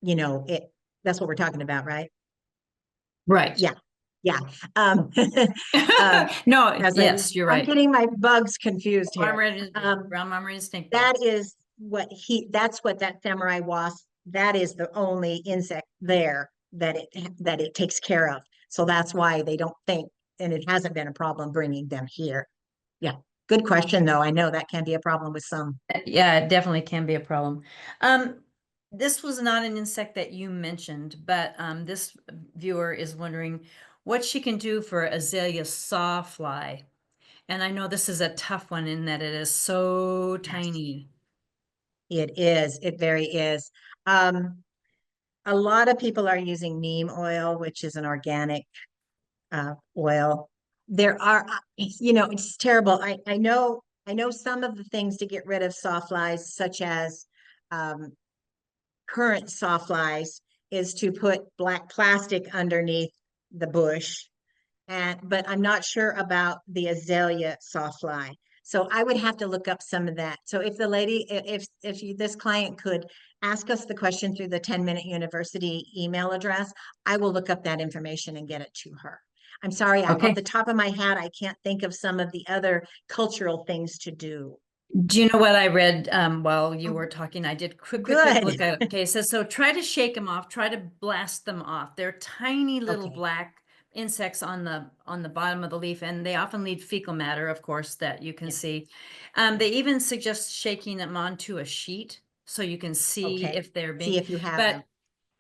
it that's what we're talking about, right? Right. Yeah, yeah. Um, um, No, as yes, you're I'm right. getting my bugs confused here. Brown marmorated stink bug. That is that's what that samurai wasp, that is the only insect there that it takes care of. So that's why they don't think, and it hasn't been a problem bringing them here. Yeah. Good question, though. I know that can be a problem with some. Yeah, it definitely can be a problem. Um, this was not an insect that you mentioned, but this viewer is wondering what she can do for azalea sawfly. And I know this is a tough one in that it is so Yes, tiny. it is. It very is. Um, a lot of people are using neem oil, which is an organic oil. There are, it's terrible. I know some of the things to get rid of sawflies, such as um, current sawflies, is to put black plastic underneath the bush. But I'm not sure about the azalea sawfly. So I would have to look up some of that. So if the lady, if this client could ask us the question through the 10-Minute University email address, I will look up that information and get it to her. I'm sorry, off Okay. the top of my head, I can't think of some of the other cultural things to do. Do you know what I read while you were Oh, talking? I did quick good. look at it. Okay, it says, so try to shake them off, try to blast them off. They're tiny little Okay. black insects on the bottom of the leaf, and they often leave fecal matter, of course, that you can Yeah. see. Yeah. They even suggest shaking them onto a sheet so you can see Okay. if they're See being, if you have them. but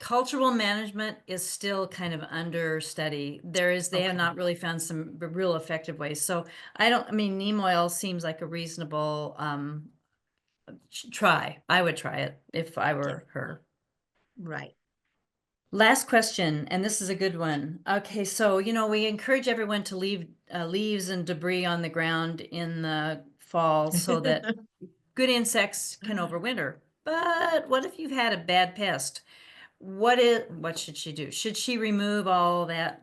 cultural management is still kind of under study. They have Okay. not really found some real effective ways. So I mean, neem oil seems like a reasonable try. I would try it if I Yeah. were her. Right. Last question, and this is a good one. Okay, so we encourage everyone to leave leaves and debris on the ground in the fall so that good insects can overwinter. But what if you've had a bad pest? What should she do? Should she remove all that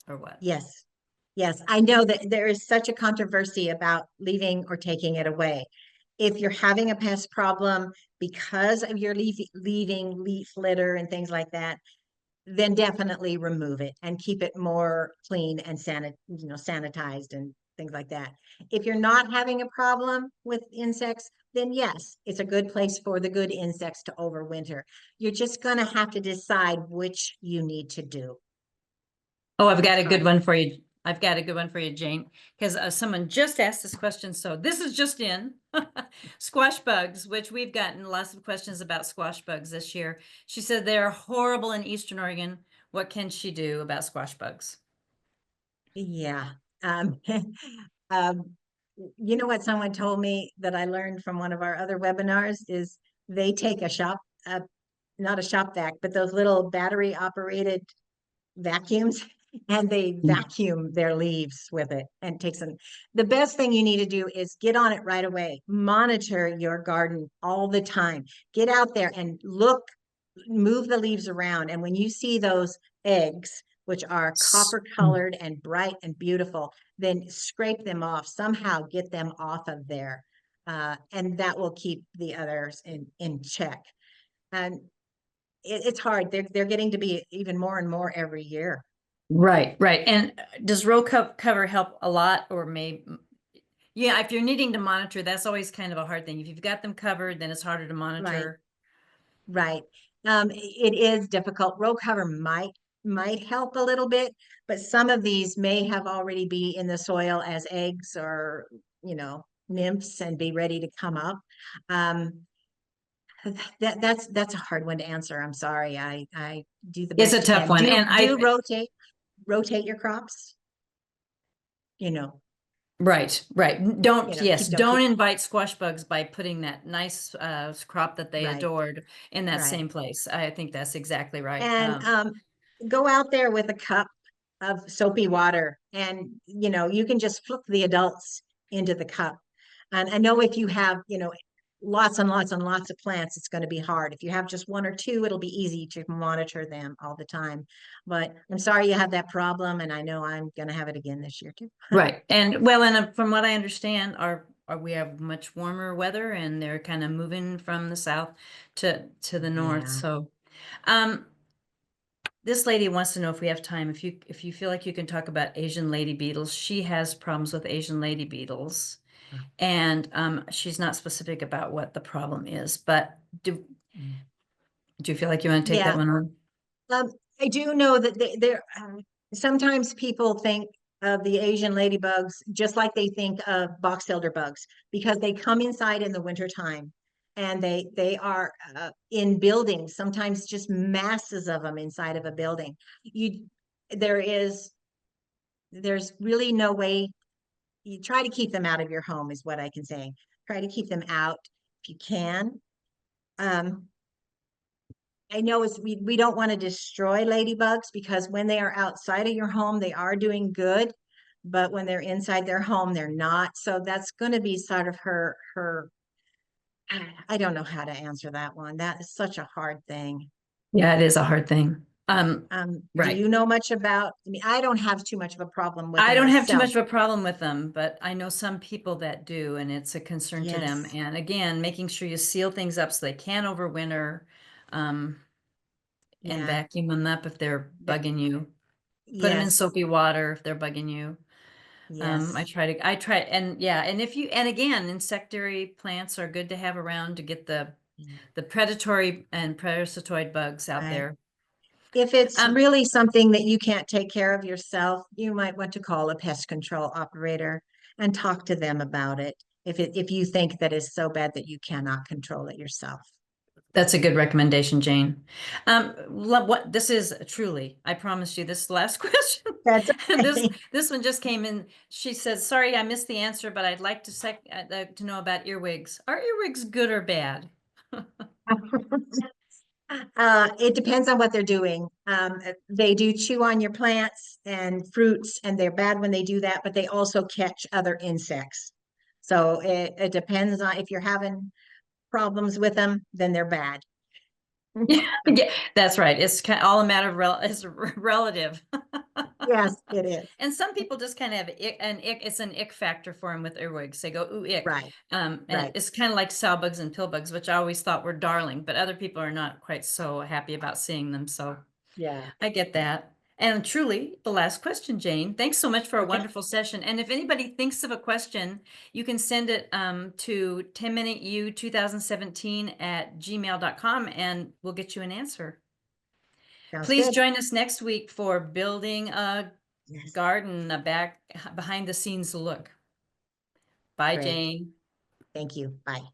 or what? Yes. Yes. I know that there is such a controversy about leaving or taking it away. If you're having a pest problem because of your leaving leaf litter and things like that, then definitely remove it and keep it more clean and sanitized and things like that. If you're not having a problem with insects, then yes, it's a good place for the good insects to overwinter. You're just going to have to decide which you need to do. Oh, I've got It's a good hard. one for you. I've got a good one for you, Jane, because someone just asked this question. So this is just in squash bugs, which we've gotten lots of questions about squash bugs this year. She said they're horrible in Eastern Oregon. What can she do about squash bugs? Yeah. Um, um, you know what someone told me that I learned from one of our other webinars is they take not a shop vac, but those little battery operated vacuums and they vacuum their leaves with it and takes them. The best thing you need to do is get on it right away. Monitor your garden all the time. Get out there and look, move the leaves around. And when you see those eggs, which are copper colored and bright and beautiful, then scrape them off, somehow get them off of there. And that will keep the others in check. And it's hard. They're getting to be even more and more every year. Right, right. And does cover help a lot or maybe, yeah, if you're needing to monitor, that's always kind of a hard thing. If you've got them covered, then it's harder to Right, monitor. right. It is difficult. Row cover might help a little bit, but some of these may have already be in the soil as eggs or nymphs and be ready to come up. Um, that's a hard one to answer. I'm sorry. I do the It's a best you tough can. one. Do And do rotate your crops. right, right. Keep don't Don't keep invite squash bugs by putting that nice crop that they right, adored in that right. same place. I think that's exactly right. And go out there with a cup of soapy water and you can just flick the adults into the cup. And I know if you have lots and lots and lots of plants, it's going to be hard. If you have just one or two, it'll be easy to monitor them all the time. But I'm sorry you have that problem, and I know I'm going to have it again this year too. Right. And well, and from what I understand, we have much warmer weather and they're kind of moving from the south to the north. Yeah. So this lady wants to know if we have time, if you feel like you can talk about Asian lady beetles. She has problems with Asian lady beetles. And she's not specific about what the problem is, but do you feel like you want to take that Yeah. one on? Um, I do know that sometimes people think of the Asian ladybugs just like they think of box elder bugs because they come inside in the wintertime and they are in buildings, sometimes just masses of them inside of a building. You there is there's really no way. You try to keep them out of your home is what I can say. Try to keep them out if you can. Um, I know we don't want to destroy ladybugs because when they are outside of your home, they are doing good, but when they're inside their home, they're not. So that's going to be sort of her. I don't know how to answer that one. That is such a hard thing. Yeah, it is a hard thing. Do Right. you know much about? I mean, I don't have too much of a problem with I them don't have too myself. much of a problem with them, but I know some people that do, and it's a concern to them. Yes, And again, making sure you seal things up so they can overwinter, um, and yeah. vacuum them up if they're That bugging you. Put them in Yes, soapy water if they're bugging you. yes. I try, and yeah, and if you, and again, insectary plants are good to have around to get the predatory and parasitoid bugs out Right. there. If it's Um, really something that you can't take care of yourself, you might want to call a pest control operator and talk to them about it. If you think that it's so bad that you cannot control it yourself. That's a good recommendation, Jane. What this is truly, I promise you, this last question. That's And okay. this one just came in. She says, "Sorry, I missed the answer, but I'd like to know about earwigs. Are earwigs good or bad?" It depends on what they're doing. They do chew on your plants and fruits, and they're bad when they do that, but they also catch other insects. So it depends on if you're having problems with them, then they're bad. Yeah, that's right. It's kind all a matter of relative. Yes, it is. And some people just kind of have an ick, it's an ick factor for them with earwigs. They go, ooh, ick. Right, And right. it's kind of like sow bugs and pill bugs, which I always thought were darling, but other people are not quite so happy about seeing them. So Yeah. I get that. And truly, the last question, Jane. Thanks so much for a Okay. wonderful session. And if anybody thinks of a question, you can send it to 10minuteu2017 at gmail.com and we'll get you an answer. Sounds Please good. join us next week for building a Yes. garden, a back behind the scenes look. Bye, Great. Jane. Thank you. Bye.